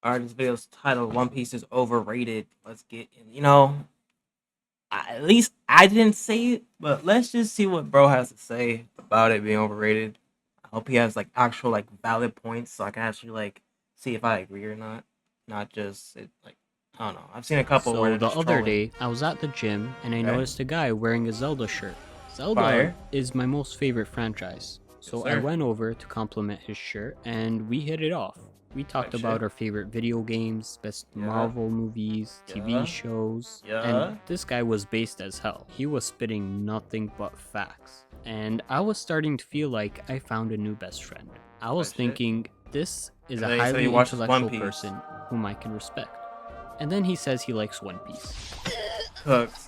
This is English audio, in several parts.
Alright, this video's titled One Piece is overrated. Let's get in. At least I didn't say it, but let's just see what bro has to say about it being overrated. I hope he has like actual like valid points so I can actually like see if I agree or not. Not just it like I don't know. I've seen a couple where So they're the just other trolling. day, I was at the gym and I Okay. noticed a guy wearing a Zelda shirt. Zelda Fire. is my most favorite franchise, Yes, so I sir. went over to compliment his shirt and we hit it off. We talked Like about shit. our favorite video games, best Yeah. Marvel movies, TV Yeah. shows, and Yeah. this guy was based as hell. He was spitting nothing but facts. And I was starting to feel like I found a new best friend. I was Like shit. thinking, this is And a then he said he highly watches One intellectual Piece. person whom I can respect. And then he says he likes One Piece. Cooks.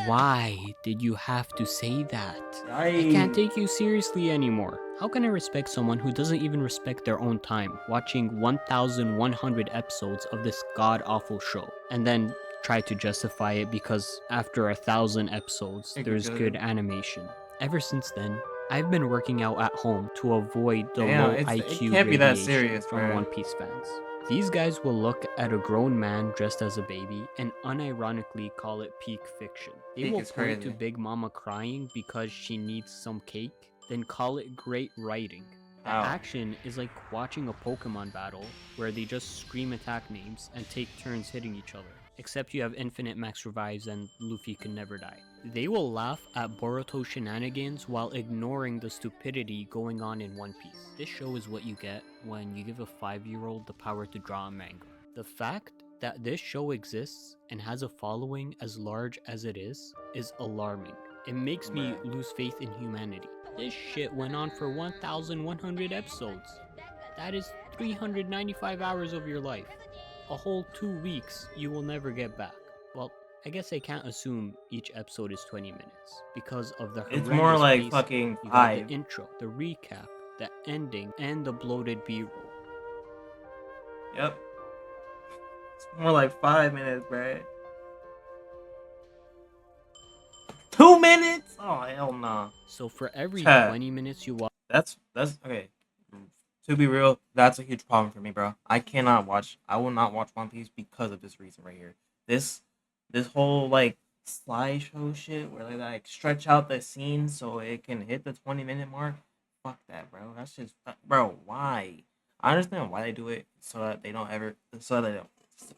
Why did you have to say that? I Yikes. can't take you seriously anymore. How can I respect someone who doesn't even respect their own time, watching 1,100 episodes of this god-awful show, and then try to justify it because after 1,000 episodes, there's good animation? Ever since then, I've been working out at home to avoid the low It IQ can't be that radiation serious, from bro. One Piece fans. These guys will look at a grown man dressed as a baby and unironically call it peak fiction. They Peak will is point to crazy. Big Mama crying because she needs some cake, then call it great writing. The Ow. action is like watching a Pokemon battle where they just scream attack names and take turns hitting each other. Except you have infinite max revives and Luffy can never die. They will laugh at Boruto shenanigans while ignoring the stupidity going on in One Piece. This show is what you get when you give a 5-year-old the power to draw a manga. The fact that this show exists and has a following as large as it is alarming. It makes me lose faith in humanity. This shit went on for 1,100 episodes. That is 395 hours of your life. A whole 2 weeks you will never get back. Well, I guess I can't assume each episode is 20 minutes because of the horrendous It's more like pacing. fucking You got 5. the intro, the recap, the ending, and the bloated B-roll. Yep. It's more like 5 minutes, bruh. 2 minutes? Oh hell nah. So for every Chat. 20 minutes you watch, That's okay. To be real, that's a huge problem for me, bro. I will not watch One Piece because of this reason right here. This whole like slideshow shit where they like stretch out the scene so it can hit the 20-minute mark. Fuck that, bro. That's just bro, why? I understand why they do it so that they don't ever so that they don't,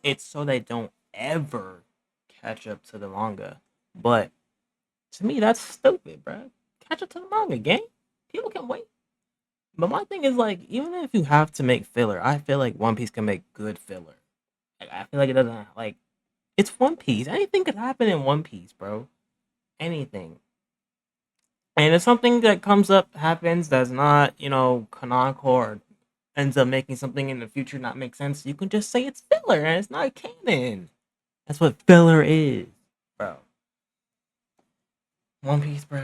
it's so they don't ever catch up to the manga. But to me that's stupid, bro. Catch up to the manga, gang. People can wait. But my thing is like, even if you have to make filler, I feel like One Piece can make good filler. Like, I feel like it doesn't like it's One Piece. Anything could happen in One Piece, bro. Anything. And if something that comes up happens that's not, canonical or ends up making something in the future not make sense, you can just say it's filler and it's not canon. That's what filler is, bro. One Piece, bro.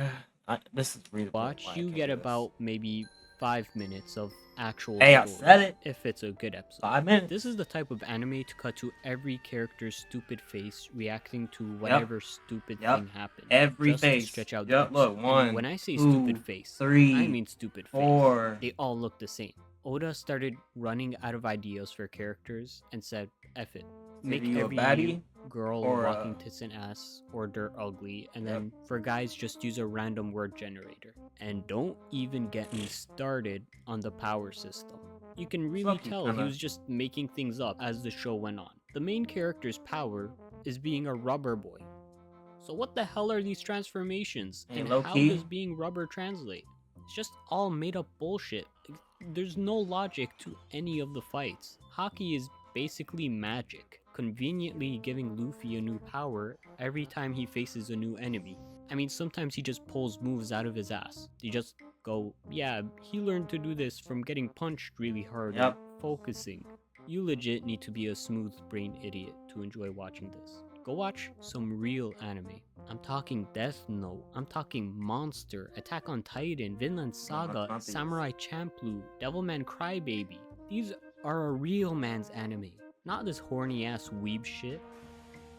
This is really you get about maybe 5 minutes of actual Hey, I story, said it. if it's a good episode. 5 minutes. This is the type of anime to cut to every character's stupid face reacting to whatever stupid thing happened. Every just face. To stretch out Yep, the look, episode. 1, And when I say 2, stupid face, 3, I mean stupid 4. face. They all look the same. Oda started running out of ideas for characters and said, F it. Make you a every baddie girl or walking tits and ass or dirt ugly, and then for guys just use a random word generator. And don't even get me started on the power system. You can really tell he was just making things up as the show went on. The main character's power is being a rubber boy. So what the hell are these transformations? And how does being rubber translate? It's just all made up bullshit. There's no logic to any of the fights. Hockey is basically magic, conveniently giving Luffy a new power every time he faces a new enemy. I mean, sometimes he just pulls moves out of his ass. You just go, yeah, he learned to do this from getting punched really hard and focusing. You legit need to be a smooth-brained idiot to enjoy watching this. Go watch some real anime. I'm talking Death Note, I'm talking Monster, Attack on Titan, Vinland Saga, Samurai Champloo, Devilman Crybaby. These are a real man's anime, not this horny ass weeb shit.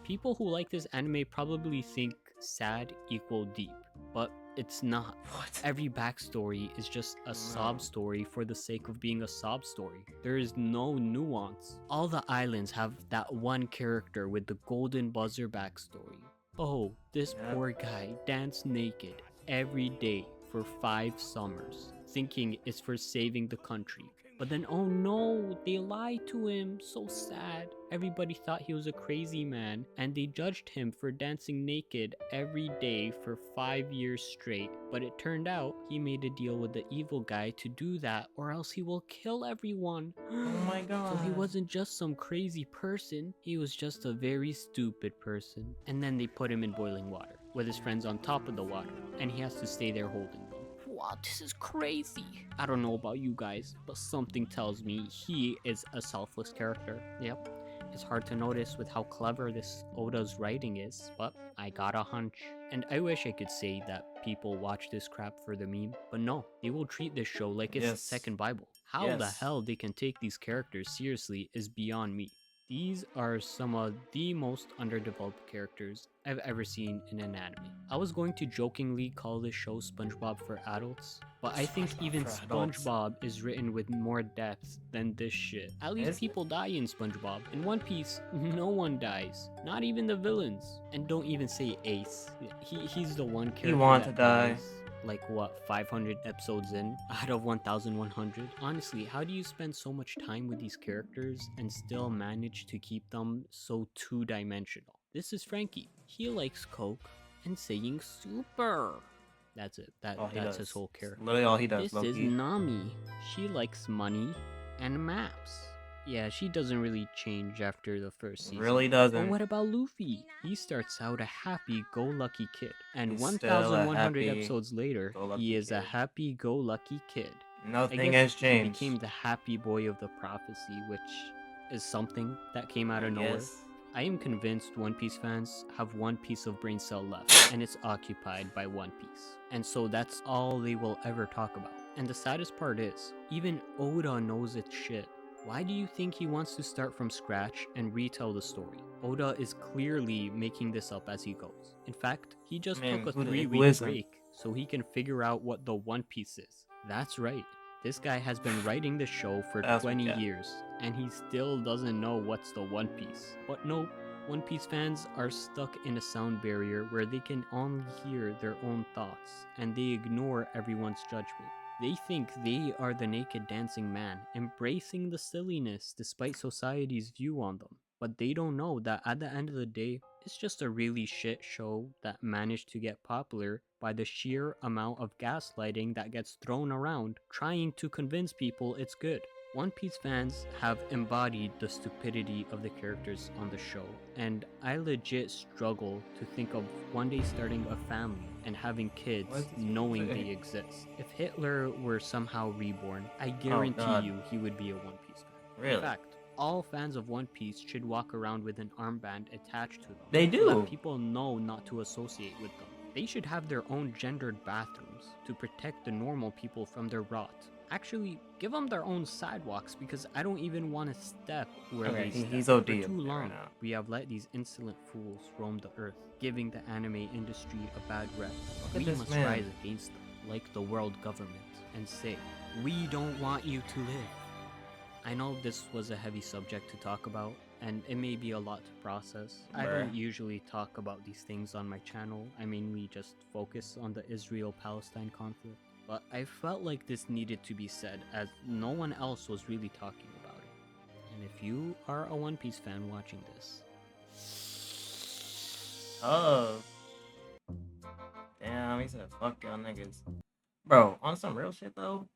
People who like this anime probably think sad equal deep, but it's not. What? Every backstory is just a sob No. story for the sake of being a sob story. There is no nuance. All the islands have that one character with the golden buzzer backstory. Oh, this Yep. poor guy danced naked every day for 5 summers, thinking it's for saving the country. But then, oh no, they lied to him. So sad. Everybody thought he was a crazy man, and they judged him for dancing naked every day for 5 years straight. But it turned out he made a deal with the evil guy to do that, or else he will kill everyone. Oh my So he God. wasn't just some crazy person, he was just a very stupid person. And then they put him in boiling water, with his friends on top of the water, and he has to stay there holding them. Wow, this is crazy. I don't know about you guys, but something tells me he is a selfless character. Yep. It's hard to notice with how clever this Oda's writing is, but I got a hunch. And I wish I could say that people watch this crap for the meme, but no, they will treat this show like it's the Yes. second Bible. How the Yes. hell they can take these characters seriously is beyond me. These are some of the most underdeveloped characters I've ever seen in an anime. I was going to jokingly call this show SpongeBob for adults, but I think SpongeBob even for adults. SpongeBob is written with more depth than this shit. At least Is it? people die in SpongeBob. In One Piece, no one dies. Not even the villains. And don't even say Ace. He's the one character want that to die. dies. Like what, 500 episodes in out of 1100? Honestly, how do you spend so much time with these characters and still manage to keep them so two-dimensional? This is Frankie. He likes Coke and saying super. That's it. All he That's does. his whole character. Literally all he does. This Low is key. Nami. She likes money and maps. Yeah, she doesn't really change after the first season. Really But doesn't. what about Luffy? He starts out a happy-go-lucky kid, and He's still a 1,100 episodes later, happy-go-lucky he is a kid. happy-go-lucky kid. I Nothing guess has he changed. became the happy boy of the prophecy, which is something that came out of nowhere. Yes. I am convinced One Piece fans have one piece of brain cell left, and it's occupied by One Piece. And so that's all they will ever talk about. And the saddest part is, even Oda knows it's shit. Why do you think he wants to start from scratch and retell the story? Oda is clearly making this up as he goes. In fact, he just Man, took a who 3-week isn't? break so he can figure out what the One Piece is. That's right. This guy has been writing this show for That's what 20 you get. years, and he still doesn't know what's the One Piece. But nope, One Piece fans are stuck in a sound barrier where they can only hear their own thoughts, and they ignore everyone's judgment. They think they are the naked dancing man, embracing the silliness despite society's view on them. But they don't know that at the end of the day, it's just a really shit show that managed to get popular by the sheer amount of gaslighting that gets thrown around, trying to convince people it's good. One Piece fans have embodied the stupidity of the characters on the show, and I legit struggle to think of one day starting a family and having kids What is this knowing saying? they exist. If Hitler were somehow reborn, I God. guarantee you he would be a One Piece fan. Really? In fact, all fans of One Piece should walk around with an armband attached to them. They So do. that people know not to associate with them. They should have their own gendered bathrooms to protect the normal people from their rot. Actually, give them their own sidewalks because I don't even want to step where Okay, they step. he's For OD too up there right long, now. we have let these insolent fools roam the earth, giving the anime industry a bad rep. Look at We this must man. rise against them, like the world government, and say, we don't want you to live. I know this was a heavy subject to talk about, and it may be a lot to process. I don't Bruh. usually talk about these things on my channel. I mainly just focus on the Israel-Palestine conflict. But I felt like this needed to be said, as no one else was really talking about it. And if you are a One Piece fan watching this, Oh. Damn, he said fuck y'all niggas. Bro, on some real shit though.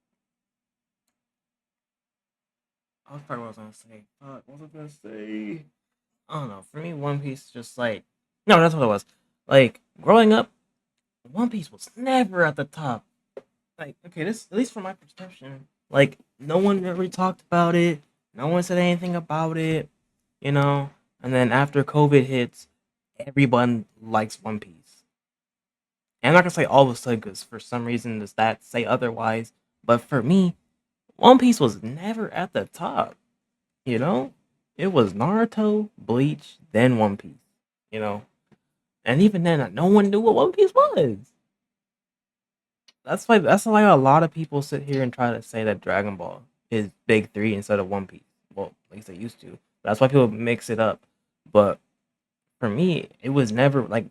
I was probably what I was gonna say. Fuck, what was I gonna say? I don't know. For me, One Piece just like no, that's what it was. Like growing up, One Piece was never at the top. Like, okay, this at least from my perception, like no one really talked about it. No one said anything about it, you know. And then after COVID hits, everyone likes One Piece. And I'm not gonna say all of a sudden because for some reason does that say otherwise. But for me, One Piece was never at the top. You know, it was Naruto, Bleach, then One Piece. you know. And even then, no one knew what One Piece was. That's why a lot of people sit here and try to say that Dragon Ball is Big Three instead of One Piece. Well, at least they used to. That's why people mix it up. But for me, it was never like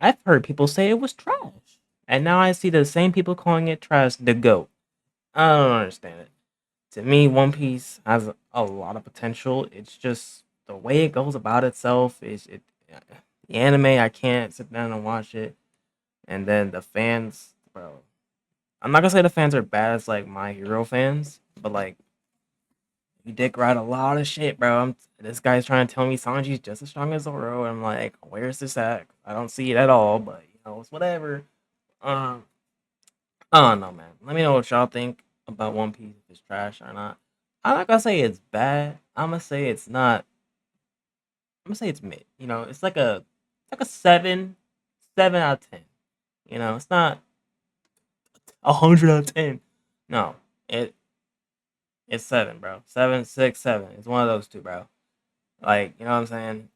I've heard people say it was trash, and now I see the same people calling it trash. The goat. I don't understand it. To me, One Piece has a lot of potential. It's just the way it goes about itself. Is it the anime? I can't sit down and watch it, and then the fans, bro. I'm not gonna say the fans are bad as like My Hero fans, but like you dick ride a lot of shit, bro. This guy's trying to tell me Sanji's just as strong as Zoro, and I'm like, where's this at? I don't see it at all, but it's whatever. Um, I don't know, man. Let me know what y'all think about One Piece, if it's trash or not. I'm not gonna say it's bad. I'm gonna say it's not. I'm gonna say it's mid. It's like a 7 out of 10. It's not 100 out of 10. No, it's 7, bro. 7, 6, 7. It's one of those two, bro. Like, you know what I'm saying?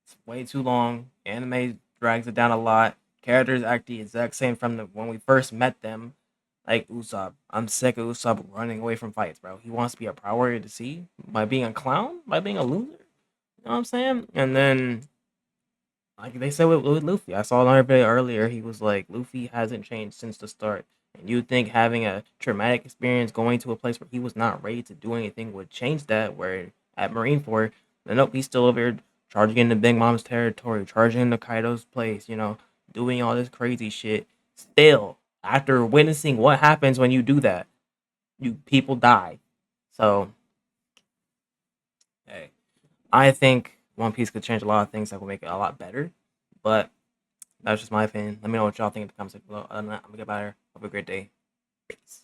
It's way too long. Anime drags it down a lot. Characters act the exact same from when we first met them. Like Usopp. I'm sick of Usopp running away from fights, bro. He wants to be a priority to see by being a clown, by being a loser. You know what I'm saying? And then, like they said with Luffy, I saw another video earlier. He was like, Luffy hasn't changed since the start. And you'd think having a traumatic experience going to a place where he was not ready to do anything would change that. Where at Marineford, but nope, he's still over here charging into Big Mom's territory, charging into Kaido's place, doing all this crazy shit. Still, after witnessing what happens when you do that, people die. So, hey, I think One Piece could change a lot of things that would make it a lot better. But that's just my opinion. Let me know what y'all think in the comments below. Other than that, I'm gonna get out of here. Have a great day. Peace.